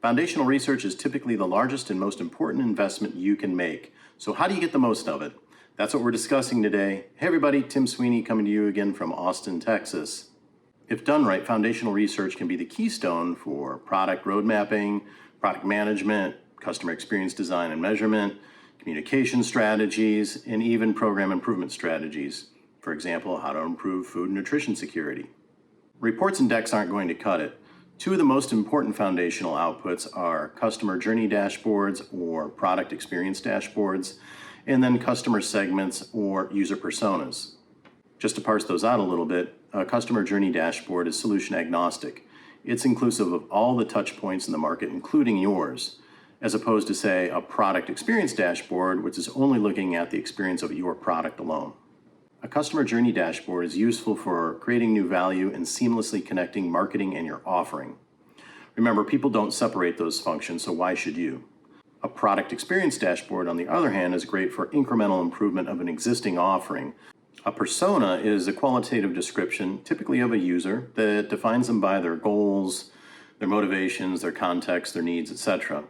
Foundational research is typically the largest and most important investment you can make. So how do you get the most of it? That's what we're discussing today. Hey everybody, Tim Sweeney coming to you again from Austin, Texas. If done right, foundational research can be the keystone for product road mapping, product management, customer experience design and measurement, communication strategies, and even program improvement strategies. For example, how to improve food and nutrition security. Reports and decks aren't going to cut it. Two of the most important foundational outputs are customer journey dashboards or product experience dashboards, and then customer segments or user personas. Just to parse those out a little bit, a customer journey dashboard is solution agnostic. It's inclusive of all the touch points in the market, including yours, as opposed to, say, a product experience dashboard, which is only looking at the experience of your product alone. A customer journey dashboard is useful for creating new value and seamlessly connecting marketing and your offering. Remember, people don't separate those functions, so why should you? A product experience dashboard, on the other hand, is great for incremental improvement of an existing offering. A persona is a qualitative description, typically of a user, that defines them by their goals, their motivations, their context, their needs, etc.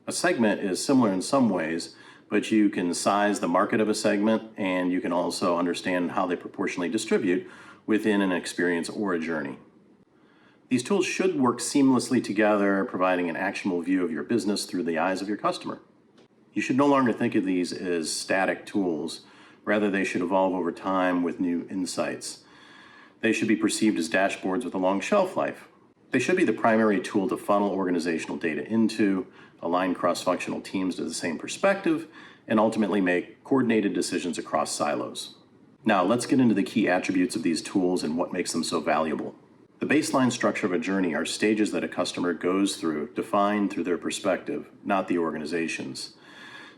A segment is similar in some ways, but you can size the market of a segment, and you can also understand how they proportionally distribute within an experience or a journey. These tools should work seamlessly together, providing an actionable view of your business through the eyes of your customer. You should no longer think of these as static tools. Rather, they should evolve over time with new insights. They should be perceived as dashboards with a long shelf life. They should be the primary tool to funnel organizational data into, align cross-functional teams to the same perspective, and ultimately make coordinated decisions across silos. Now, let's get into the key attributes of these tools and what makes them so valuable. The baseline structure of a journey are stages that a customer goes through, defined through their perspective, not the organization's.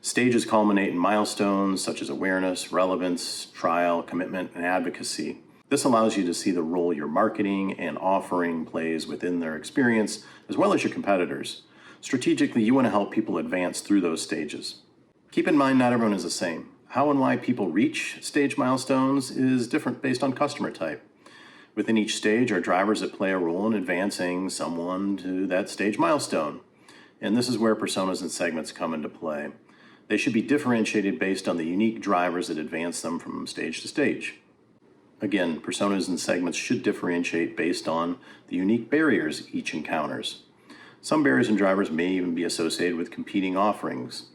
Stages culminate in milestones such as awareness, relevance, trial, commitment, and advocacy. This allows you to see the role your marketing and offering plays within their experience, as well as your competitors. Strategically, you want to help people advance through those stages. Keep in mind, not everyone is the same. How and why people reach stage milestones is different based on customer type. Within each stage are drivers that play a role in advancing someone to that stage milestone. And this is where personas and segments come into play. They should be differentiated based on the unique drivers that advance them from stage to stage. Again, personas and segments should differentiate based on the unique barriers each encounters. Some barriers and drivers may even be associated with competing offerings.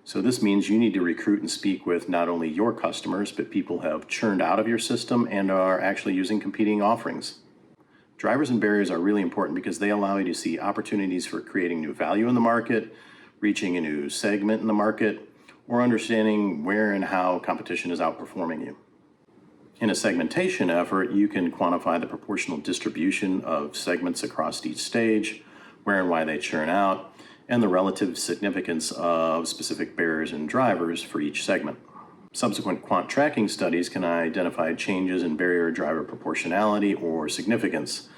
So this means you need to recruit and speak with not only your customers, but people who have churned out of your system and are actually using competing offerings. Drivers and barriers are really important because they allow you to see opportunities for creating new value in the market, reaching a new segment in the market, or understanding where and how competition is outperforming you. In a segmentation effort, you can quantify the proportional distribution of segments across each stage, where and why they churn out, and the relative significance of specific barriers and drivers for each segment. Subsequent quant tracking studies can identify changes in barrier driver proportionality or significance.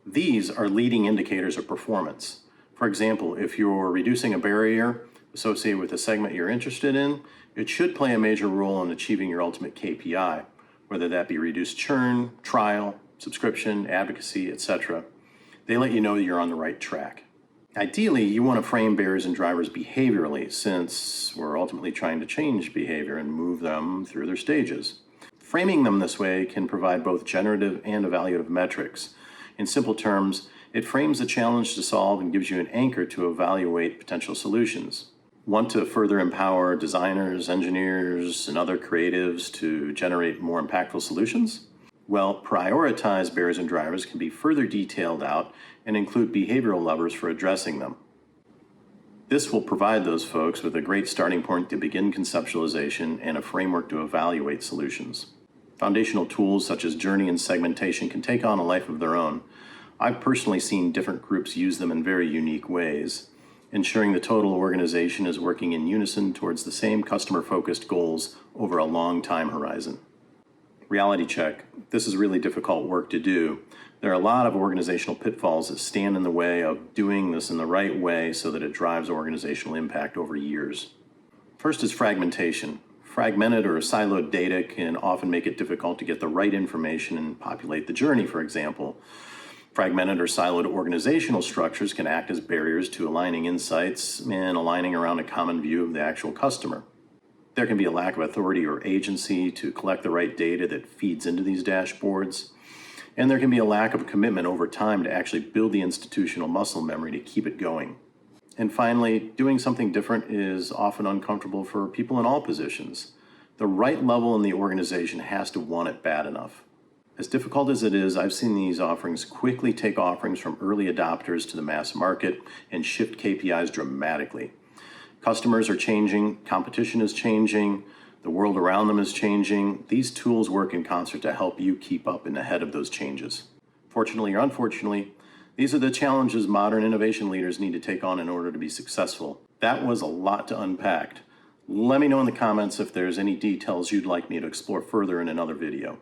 These are leading indicators of performance. For example, if you're reducing a barrier associated with a segment you're interested in, it should play a major role in achieving your ultimate KPI, whether that be reduced churn, trial, subscription, advocacy, etc. They let you know that you're on the right track. Ideally, you want to frame barriers and drivers behaviorally, since we're ultimately trying to change behavior and move them through their stages. Framing them this way can provide both generative and evaluative metrics. In simple terms, it frames the challenge to solve and gives you an anchor to evaluate potential solutions. Want to further empower designers, engineers, and other creatives to generate more impactful solutions? Well, prioritized barriers and drivers can be further detailed out and include behavioral levers for addressing them. This will provide those folks with a great starting point to begin conceptualization and a framework to evaluate solutions. Foundational tools such as journey and segmentation can take on a life of their own. I've personally seen different groups use them in very unique ways, ensuring the total organization is working in unison towards the same customer-focused goals over a long time horizon. Reality check. This is really difficult work to do. There are a lot of organizational pitfalls that stand in the way of doing this in the right way so that it drives organizational impact over years. First is fragmentation. Fragmented or siloed data can often make it difficult to get the right information and populate the journey, for example. Fragmented or siloed organizational structures can act as barriers to aligning insights and aligning around a common view of the actual customer. There can be a lack of authority or agency to collect the right data that feeds into these dashboards. And there can be a lack of commitment over time to actually build the institutional muscle memory to keep it going. And finally, doing something different is often uncomfortable for people in all positions. The right level in the organization has to want it bad enough. As difficult as it is, I've seen these offerings quickly take offerings from early adopters to the mass market and shift KPIs dramatically. Customers are changing, competition is changing, the world around them is changing. These tools work in concert to help you keep up and ahead of those changes. Fortunately or unfortunately, these are the challenges modern innovation leaders need to take on in order to be successful. That was a lot to unpack. Let me know in the comments if there's any details you'd like me to explore further in another video.